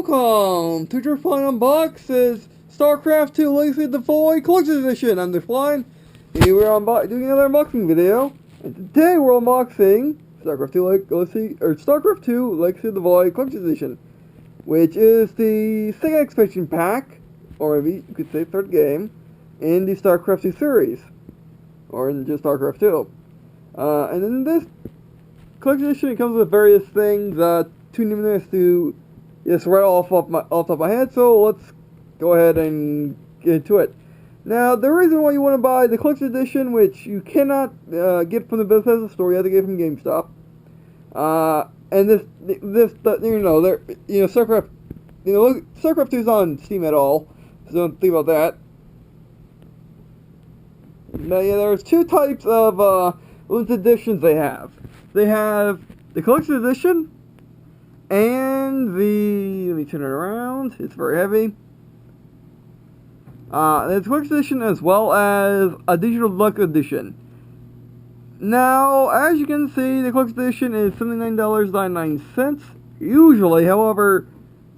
welcome to your fun Unboxes StarCraft II Legacy of the Void Collector's Edition. I'm Defline, and we're doing another unboxing video. And today we're unboxing StarCraft II Legacy of the Void Collector's Edition, which is the second expansion pack, or maybe you could say third game, in the StarCraft II series, or in just StarCraft II. And in this collector's edition, it comes with various things. Too numerous to just right off the top of my head, so let's go ahead and get into it. Now, the reason why you want to buy the collector's edition, which you cannot get from the Bethesda store, you have to get it from GameStop. And StarCraft 2 is on Steam at all, so don't think about that. Now, yeah, there's two types of limited editions they have. They have the collector's edition and let me turn it around, it's very heavy. The collector's edition as well as a digital deluxe edition. Now, as you can see, the collector's edition is $79.99. Usually, however,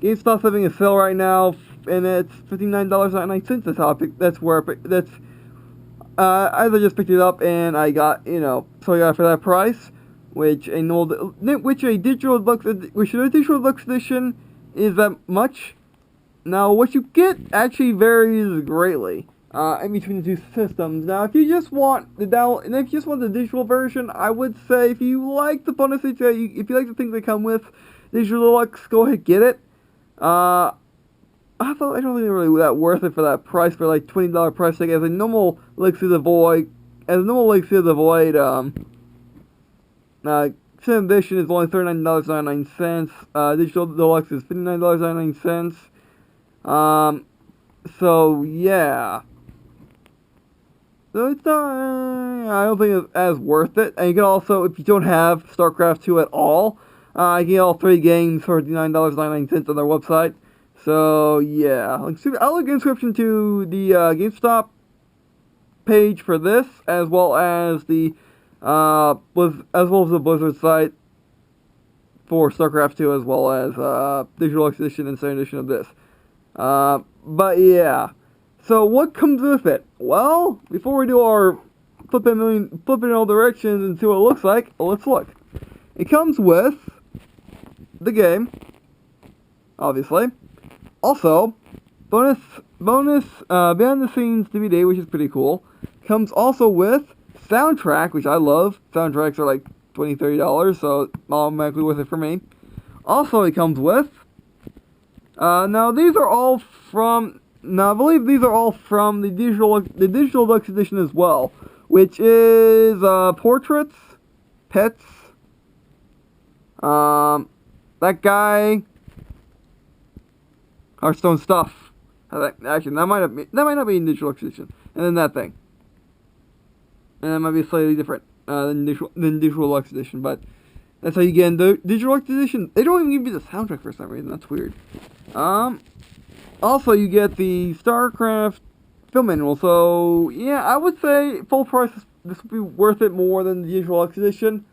GameStop's having a sale right now, and it's $59.99. I just picked it up and I got, so I got it for that price, which a digital deluxe edition is that much. Now, what you get actually varies greatly in between the two systems. Now, if you just want the digital version, I would say if you like the bonuses, if you like the things that come with digital deluxe, go ahead and get it. I don't think it's really that worth it for that price, for like $20 price tag. As a normal Legacy of the Void, Second Edition is only $39.99. Digital Deluxe is $59.99. So yeah. So it's not. I don't think it's as worth it. And you can also, if you don't have StarCraft II at all, you can get all three games for $59.99 on their website. So yeah, I'll link a description to the GameStop page for this, as well as the Blizzard site for StarCraft II, as well as digital edition and second edition of this. But yeah, so what comes with it? Well, before we do our flipping in all directions and see what it looks like, let's look. It comes with the game, obviously. Also, bonus behind the scenes DVD, which is pretty cool. Comes also with soundtrack, which I love. Soundtracks are like $20-$30, so automatically worth it for me. Also, it comes with I believe these are all from the digital deluxe edition as well, which is portraits, pets, that guy, Hearthstone stuff. Actually, that might not be in digital edition, and then that thing, and that might be slightly different than digital deluxe edition, but that's how you get in the digital deluxe edition. They don't even give you the soundtrack for some reason. That's weird. Also, you get the StarCraft film manual. So yeah, I would say full price, this would be worth it more than the digital deluxe edition.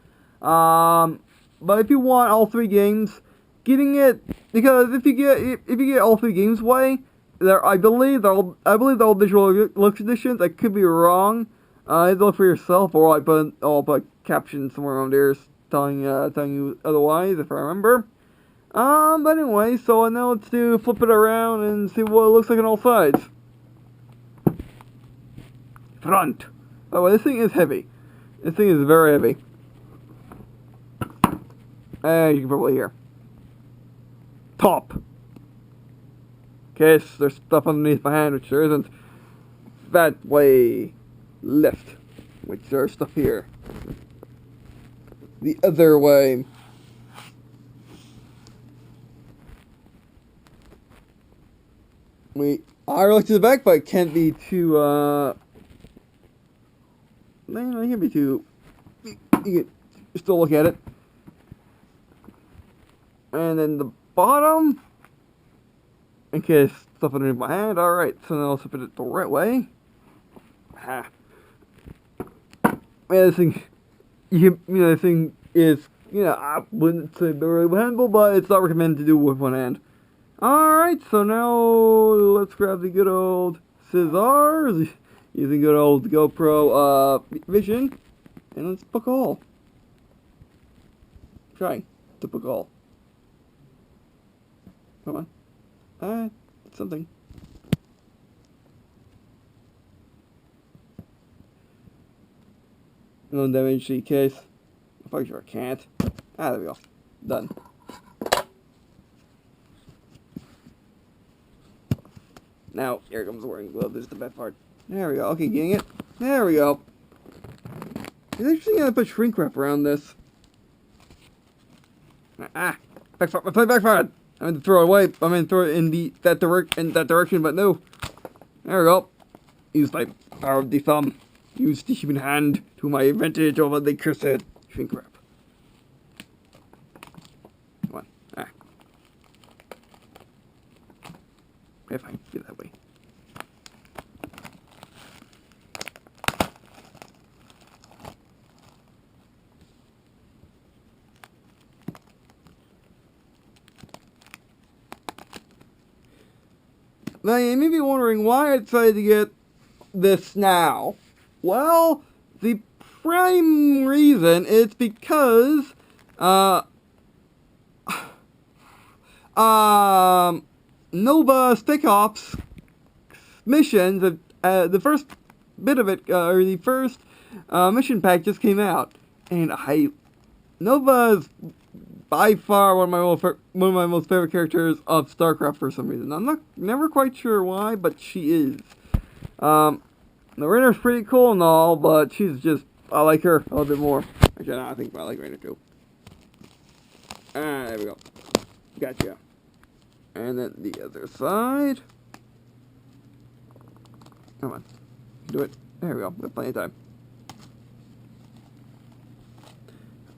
But if you want all three games, getting it, because if you get all three games away, I believe they're all digital deluxe editions. I could be wrong. Either look for yourself, or I'll put a caption somewhere around there telling you otherwise, if I remember. But anyway, so now let's flip it around and see what it looks like on all sides. Front. By the way, this thing is heavy. This thing is very heavy. As you can probably hear. Top. Okay, so there's stuff underneath my hand, which there isn't. That way. Left. Which there's stuff here. The other way. I look to the back, but it can't be too, no, it can't be too, you can still look at it. And then the bottom, in case stuff underneath my hand. Alright, so now I'll flip it the right way. Ah. Man, this thing, this thing is, I wouldn't say very handleable, but it's not recommended to do with one hand. Alright, so now let's grab the good old scissors, using good old GoPro Vision, and let's book all. Trying to book all. Come on. Something. No damage to the case. I'm pretty sure I can't. There we go. Done. Now, here comes wearing gloves. This is the best part. There we go. Okay, getting it. There we go. It's interesting how I put shrink wrap around this. Backfired. My plane backfired. I meant to throw it away. I meant to throw it in that direction, but no. There we go. Use my power of the thumb. Use the human hand to my advantage over the cursed shrink wrap. Come on. Okay, fine. Get that way. Now, you may be wondering why I decided to get this now. Well, the prime reason is because, Nova Spec Ops missions, the first bit of it, or the first mission pack just came out, and Nova's by far one of my most favorite characters of StarCraft for some reason. I'm never quite sure why, but she is. Raynar's pretty cool and all, but she's just, I like her a little bit more. Actually, no, I think I like Raynar too. There we go. Gotcha. And then the other side. Come on. Do it. There we go. We have plenty of time.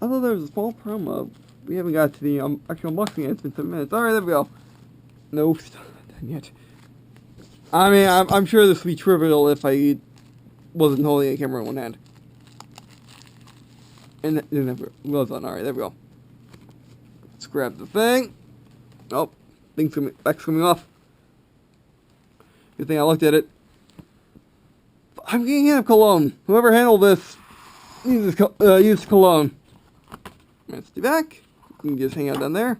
Although there's a small problem of we haven't got to the actual unboxing yet. It's been 7 minutes. Alright, there we go. No, still not done yet. I mean, I'm sure this would be trivial if I wasn't holding a camera in one hand. And then it goes on. Alright, there we go. Let's grab the thing. Oh, back's coming off. Good thing I looked at it. I'm getting hit of cologne. Whoever handled this used cologne. Let's do back. You can just hang out down there.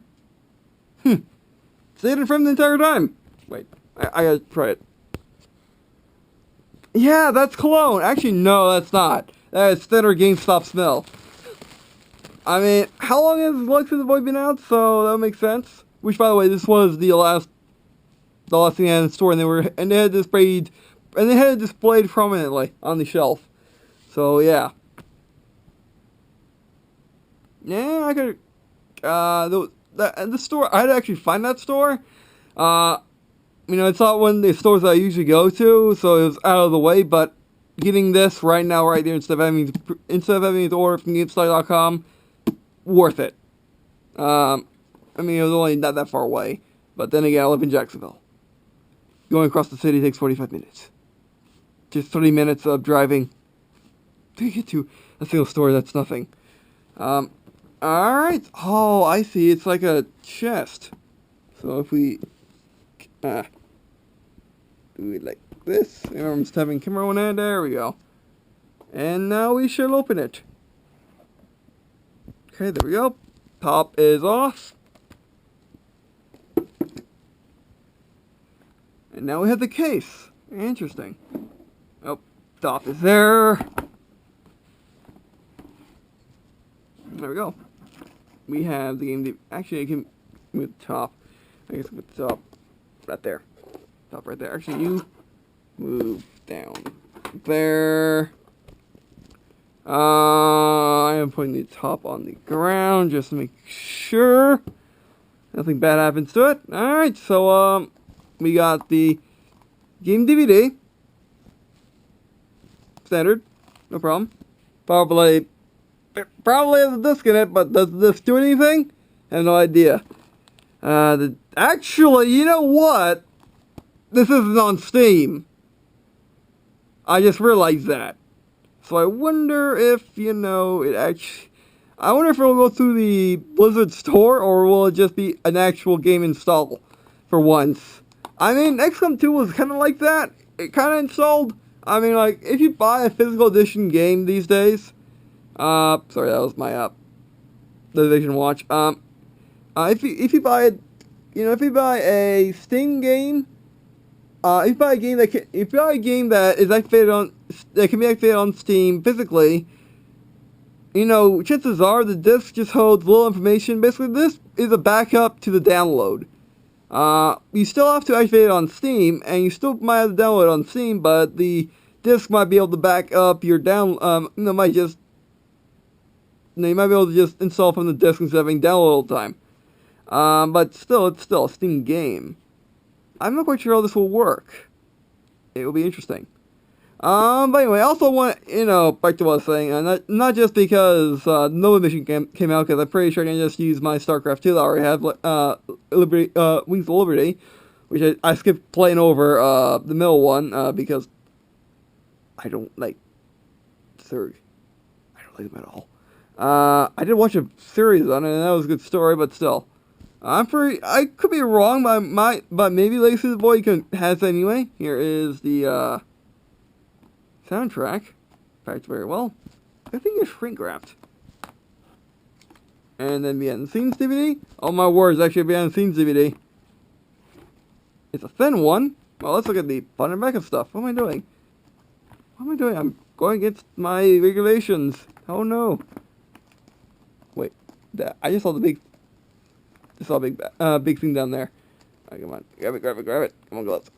Stayed in frame the entire time. Wait, I gotta try it. Yeah, that's cologne. Actually, no, that's not. That is standard GameStop smell. I mean, how long has Lux of the Void been out? So that makes sense. Which, by the way, this was the last thing they had in the store, and they had it displayed prominently on the shelf. So yeah. Yeah, I could. The store, I had to actually find that store. It's not one of the stores that I usually go to, so it was out of the way. But getting this right now, right there, instead of having to order from GameStop.com, worth it. It was only not that far away. But then again, I live in Jacksonville. Going across the city takes 45 minutes. Just 30 minutes of driving to get to a single store. That's nothing. Alright. Oh, I see. It's like a chest. So if we do it like this. I'm just having camera one hand. There we go. And now we shall open it. Okay, there we go. Top is off. And now we have the case. Interesting. Oh, top is there. There we go. We have the game. Actually, I can move the top. I guess with the top right there. Top right there. Actually, you move down there. I am putting the top on the ground just to make sure nothing bad happens to it. Alright, so we got the game DVD. Standard. No problem. Probably has a disc in it, but does this do anything? I have no idea. Actually, you know what? This isn't on Steam. I just realized that. So I wonder if, it actually... I wonder if it will go through the Blizzard store, or will it just be an actual game install? for once. I mean, XCOM 2 was kind of like that. It kind of installed. I mean, like, if you buy a physical edition game these days, sorry, that was my, the Division watch. If you buy, if you buy a Steam game, if you buy a game that is activated on, that can be activated on Steam physically, chances are the disc just holds little information. Basically, this is a backup to the download. You still have to activate it on Steam, and you still might have to download it on Steam, but the disc might be able to back up your you might be able to just install from the disc instead of having download all the time. But still, it's still a Steam game. I'm not quite sure how this will work. It will be interesting. But anyway, I also want, back to what I was saying, not just because Nova Mission came out, because I'm pretty sure I can just use my StarCraft II that I already have, Wings of Liberty, which I skipped playing over the middle one, because I don't like Zerg. I don't like them at all. I did watch a series on it, and that was a good story, but still. I could be wrong, but maybe Legacy of the Void has it anyway. Here is the, soundtrack. Packed very well. I think it's shrink wrapped. And then behind the scenes DVD. Oh my words, actually behind the scenes DVD. It's a thin one. Well, let's look at the front and back of stuff. What am I doing? I'm going against my regulations. Oh no. Wait. I just saw the big... big thing down there. Right, come on. Grab it. Come on, gloves.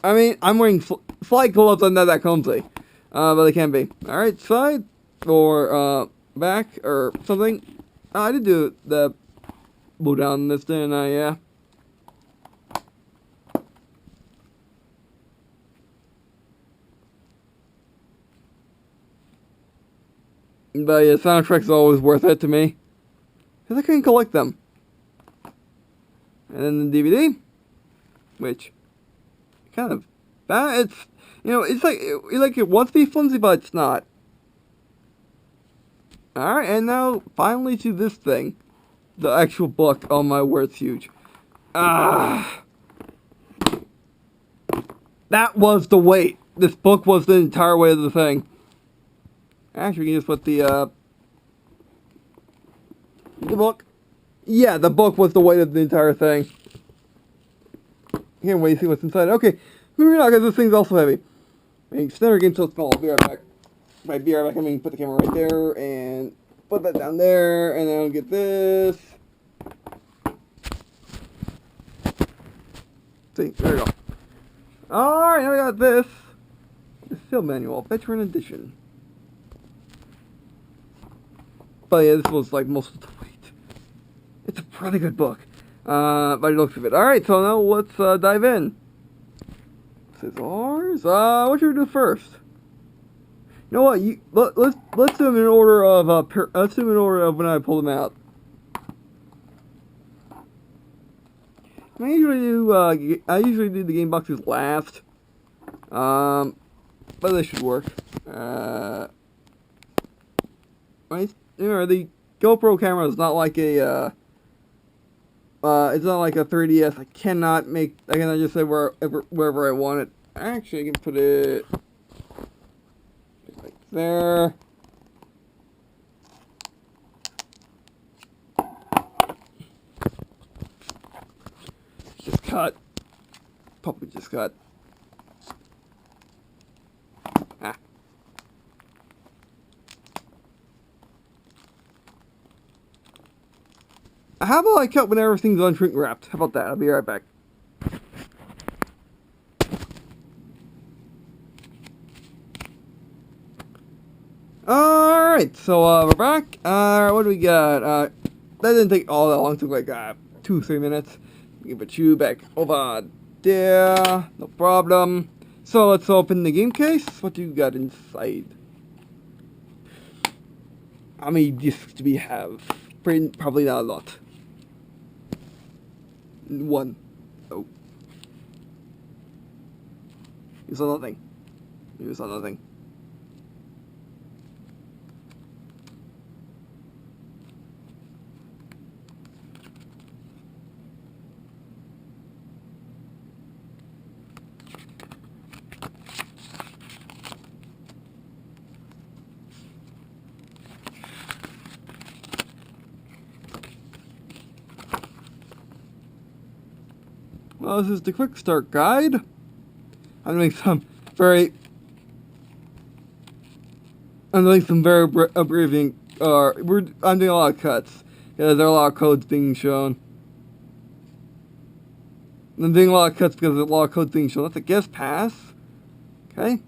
I mean, I'm wearing flight gloves. I'm not that clumsy. But they can be. Alright, side. Or, back. Or something. I did do the blue down this, didn't I? Yeah. But yeah, soundtrack's always worth it to me. Because I can collect them. And then the DVD. Which... kind of bad. It's like it wants to be flimsy, but it's not. Alright, and now finally to this thing. The actual book. Oh my word, it's huge. That was the weight. This book was the entire weight of the thing. Actually, we can just put the book. Yeah, the book was the weight of the entire thing. Can't wait to see what's inside. Okay, moving on, because this thing's also heavy. Standard game so small. I'll be right back. By be right back, I mean put the camera right there, and put that down there, and then I'll get this. See, there we go. Alright, now we got this. The Field Manual, Veteran Edition. But yeah, this was like most of the weight. It's a pretty good book. By the looks of it. Alright, so now let's dive in. Scissors. What should we do first? You know what? Let's do them in order of when I pull them out. I usually do the game boxes last. But this should work. Right? The GoPro camera is not like a it's not like a 3DS. I cannot just say wherever I want it. Actually, I can put it right there. Just cut. Probably just cut. How about I cut when everything's unshrink wrapped? How about that? I'll be right back. Alright, so we're back. What do we got? That didn't take all that long. It took like 2-3 minutes. We can put you back over there. No problem. So let's open the game case. What do you got inside? How many discs do we have? Probably not a lot. One. Oh. You saw nothing. You saw nothing. Well, this is the quick start guide. I'm doing some very abbreviating. I'm doing a lot of cuts. Yeah, there are a lot of codes being shown. I'm doing a lot of cuts because there's a lot of codes being shown. That's a guest pass. Okay.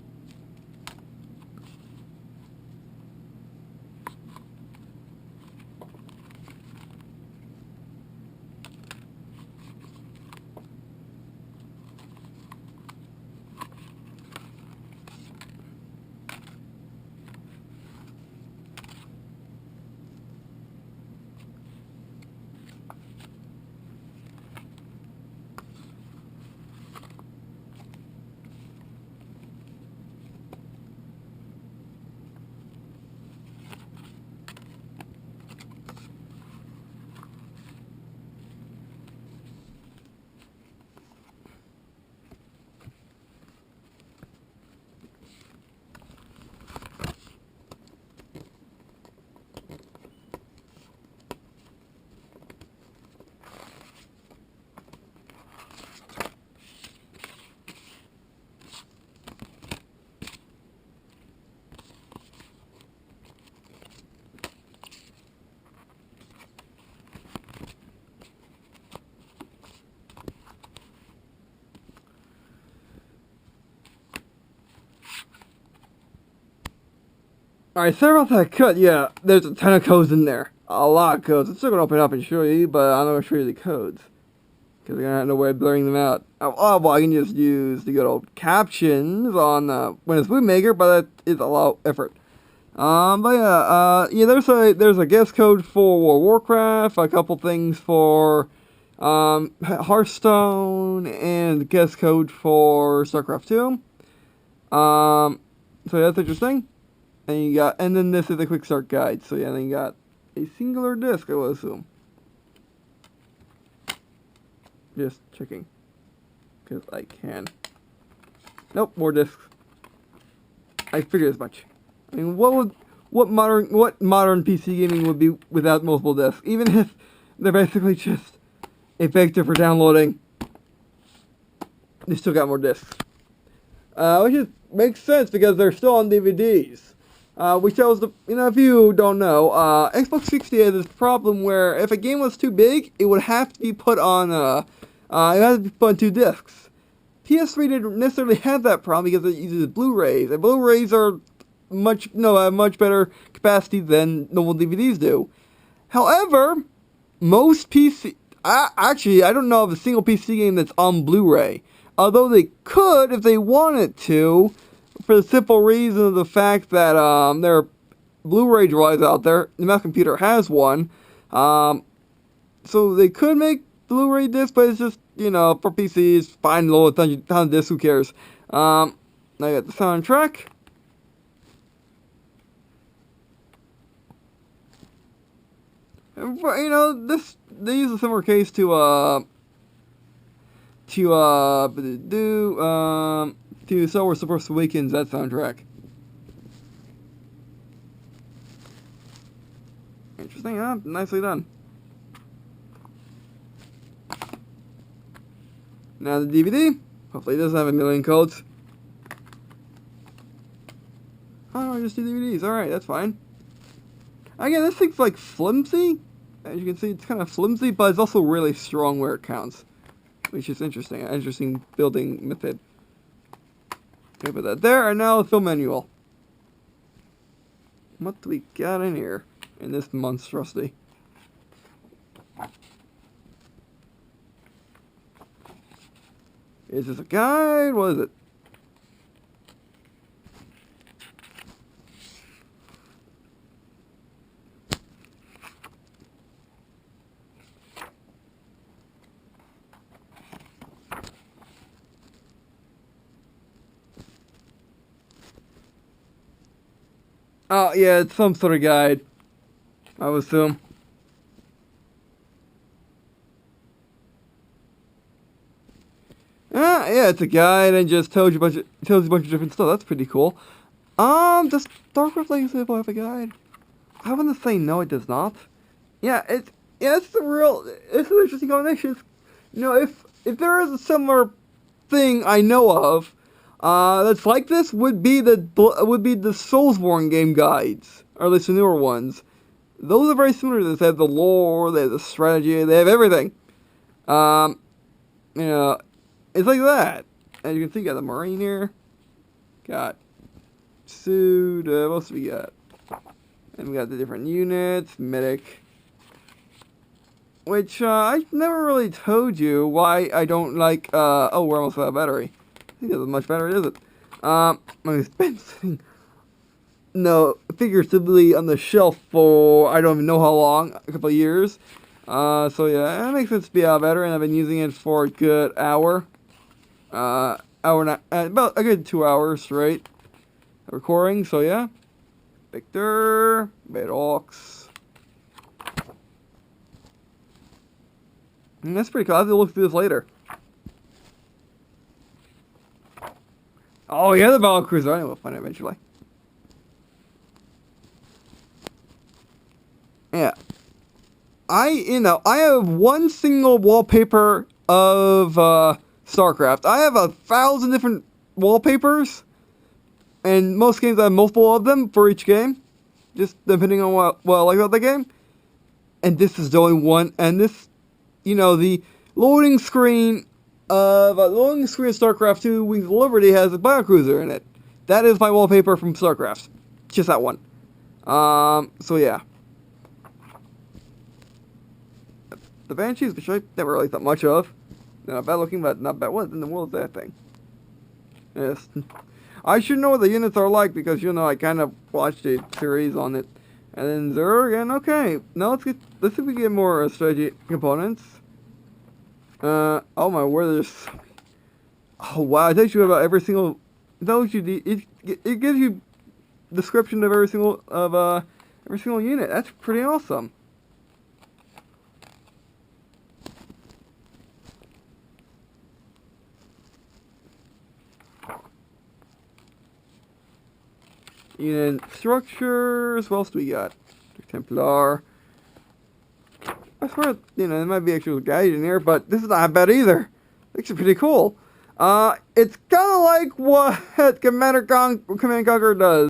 Alright, sorry about that cut. Yeah, there's a ton of codes in there. A lot of codes. I'm still going to open it up and show you, but I'm not going to show you the codes. Because I'm going to have no way of blurring them out. Oh, well, I can just use the good old captions on when it's Maker, but that is a lot of effort. But yeah, there's a guest code for World of Warcraft, a couple things for Hearthstone, and guest code for StarCraft 2. So that's interesting. And then this is a quick start guide. So yeah, then you got a singular disc, I will assume. Just checking, because I can. Nope, more discs. I figured as much. I mean, what modern PC gaming would be without multiple discs? Even if they're basically just a vector for downloading, they still got more discs. Which just makes sense because they're still on DVDs. Which shows if you don't know, Xbox 360 has this problem where if a game was too big, it would have to be put on, it has to be put on 2 discs. PS3 didn't necessarily have that problem because it uses Blu-rays, and Blu-rays are have much better capacity than normal DVDs do. However, most actually, I don't know of a single PC game that's on Blu-ray. Although they could, if they wanted to, for the simple reason of the fact that there are Blu-ray drives out there. The Mac computer has one. So they could make Blu-ray discs, but it's just, for PCs, fine, low, a ton of discs, who cares? Now I got the soundtrack. And, they use a similar case to Star Wars: The Force Awakens, that soundtrack. Interesting, huh? Nicely done. Now the DVD. Hopefully it doesn't have a million codes. Oh no, just 2 DVDs. Alright, that's fine. Again, this thing's like flimsy. As you can see, it's kind of flimsy, but it's also really strong where it counts. Which is interesting. An interesting building method. Okay, put that there, and now the film manual. What do we got in here? In this monstrosity? Is this a guide? What is it? Oh, yeah, it's some sort of guide, I would assume. Yeah, it's a guide and just tells you a bunch of different stuff. That's pretty cool. Does StarCraft Legacy have a guide? I want to say no, it does not. Yeah, it's an interesting combination. If if there is a similar thing I know of that's like this, would be the Soulsborne game guides, or at least the newer ones. Those are very similar to this. They have the lore, they have the strategy, they have everything. You know, it's like that. As you can see, got the Marine here. Got suit. What else do we got? And we got the different units, medic. Which, I never really told you why I don't like, oh, we're almost out of battery. I think that's much better, is it? It's been sitting, no, figuratively on the shelf for, I don't even know how long, a couple of years. So yeah, it makes sense to be out of battery, and I've been using it for a good hour. Hour and about a good 2 hours straight recording, so yeah. Victor, Badox. And that's pretty cool. I'll have to look through this later. Oh yeah, the Battle Cruiser. I know we'll find it eventually. Yeah. I have one single wallpaper of StarCraft. I have 1,000 different wallpapers, and most games I have multiple of them for each game, just depending on what I like about the game. And this is the only one. And this, you know, the loading screen of StarCraft II Wings of Liberty has a Biocruiser in it. That is my wallpaper from StarCraft. Just that one. So yeah. The Banshees, which I never really thought much of. Not bad looking, but not bad. What in the world is that thing? Yes. I should know what the units are like because, you know, I kind of watched a series on it. And then Zerg, and okay. Now let's see if we get more strategy components. Oh my word, there's so many. Oh wow, it tells you about every single, it gives you description of every single unit. That's pretty awesome. Unit structures. What else do we got? Templar. I swear, you know, there might be actual guide in here, but this is not bad either. It's pretty cool. It's kind of like what Command & Conquer does.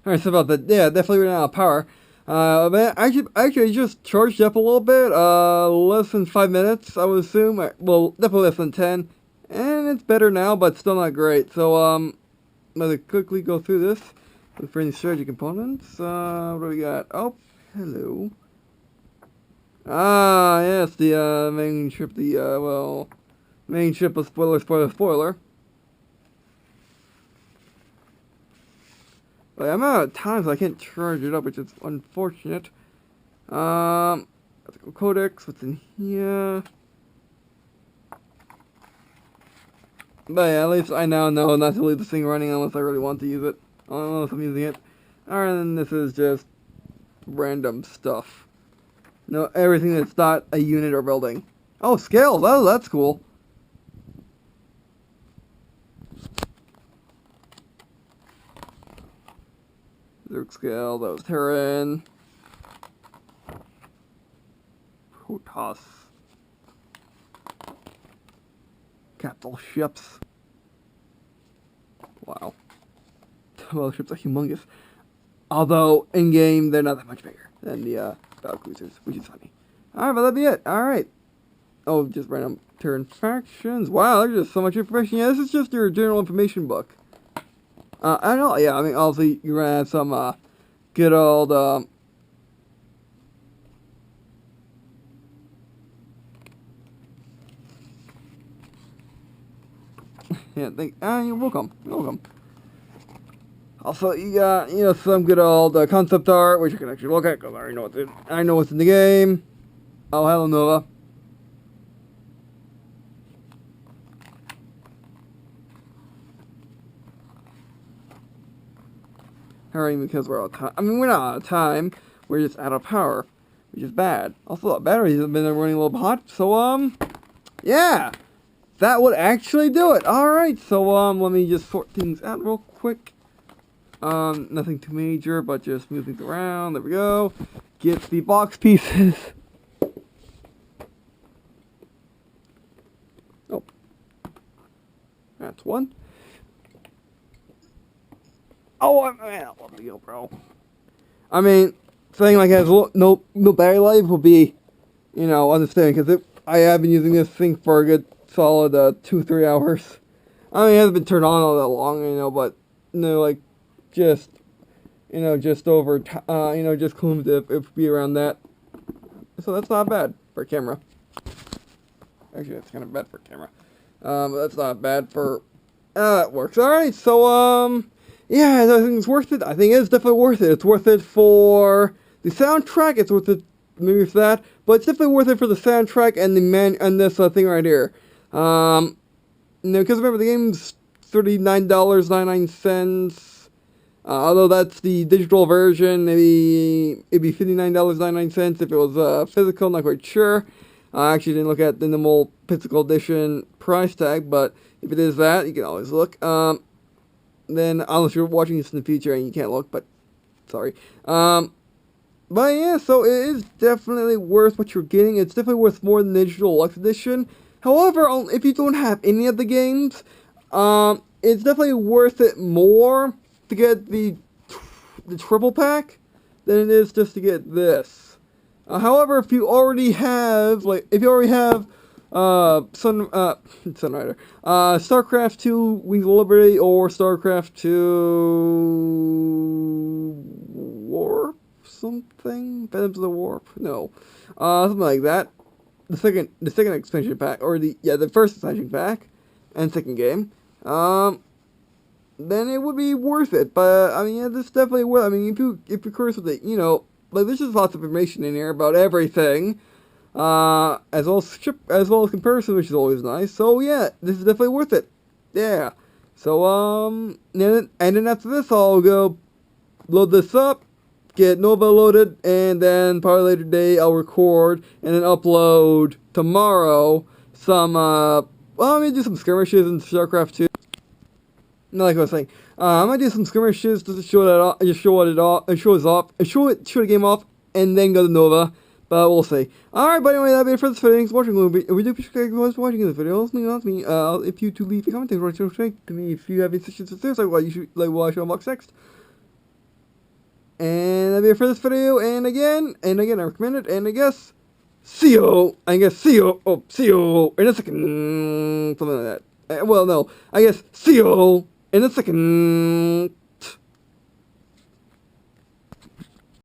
Alright, so about that, yeah, definitely ran out of power. But actually just charged up a little bit, less than 5 minutes, I would assume. Well, definitely less than 10. And it's better now, but still not great. So, let's quickly go through this. Look for any strategy components. What do we got? Oh, hello. Ah, yes, the, main ship, main ship of spoiler. But I'm out of time, so I can't charge it up, which is unfortunate. Codex, what's in here? But yeah, at least I now know not to leave this thing running unless I really want to use it. Unless I'm using it. Alright, and this is just random stuff. No, everything that's not a unit or building. Oh, scales! Oh, that's cool. Zerg scale, that was Terran. Protoss. Capital ships. Wow. Well, ships are humongous. Although, in-game, they're not that much bigger than the battle cruisers, which is funny. Alright, but that'll be it. Alright. Oh, just random Terran factions. Wow, there's just so much information. Yeah, this is just your general information book. I know, yeah, I mean, obviously, you're gonna have some, good old, yeah, you're welcome. You're welcome. Also, you got, you know, some good old concept art, which you can actually look at, because I know what's in the game. Oh, hello, Nova. Hurrying because we're out of time. I mean, we're not out of time. We're just out of power, which is bad. Also, the batteries have been running a little hot, so, yeah. That would actually do it. Alright, so, let me just sort things out real quick. Nothing too major, but just move things around. There we go. Get the box pieces. Oh, That's one. Oh, man, I love the GoPro. I mean, saying like it has no battery life will be, you know, understanding, because I have been using this thing for a good solid 2-3 hours. I mean, it hasn't been turned on all that long, you know, but, you know, like, just, you know, just over, you know, just coolant it would be around that. So that's not bad for a camera. Actually, that's kind of bad for a camera. But that's not bad for, that works. Alright, so, yeah, I think it's worth it. I think it's definitely worth it. It's worth it for the soundtrack. It's worth it maybe for that, but it's definitely worth it for the soundtrack and and this thing right here. You know, because remember the game's $39.99. Although that's the digital version, maybe it'd be $59.99 if it was physical. Not quite sure. I actually didn't look at the normal physical edition price tag, but if it is that, you can always look. Then unless you're watching this in the future and you can't look, but sorry. But yeah, so it is definitely worth what you're getting. It's definitely worth more than the digital deluxe edition. However, if you don't have any of the games, it's definitely worth it more to get the triple pack than it is just to get this. However, if you already have, Sunrider, StarCraft II Wings of Liberty, or StarCraft II Warp something? Phantoms of the Warp? No. Something like that. The second expansion pack, or the first expansion pack, and second game, then it would be worth it. But, I mean, yeah, this is definitely worth it. I mean, if you're curious with it, you know, like, there's just lots of information in here about everything. As well as comparison, which is always nice. So yeah, this is definitely worth it. Yeah. So and then after this, I'll go load this up, get Nova loaded, and then probably later today I'll record and then upload tomorrow some I'm gonna do some skirmishes in StarCraft 2. No, like I was saying, I'm gonna do some skirmishes just to show that off, just show it off, and show the game off, and then go to Nova. But we'll see. Alright, but anyway, that'll be it for this video. Thanks for watching. If you do appreciate watching this video, let me if you to leave a comment, thanks for watching to me. If you have any suggestions for this, like what I should unbox next. And that'll be it for this video. And again, I recommend it. And I guess see you in a second, something like that. Well, no, I guess see you in a second.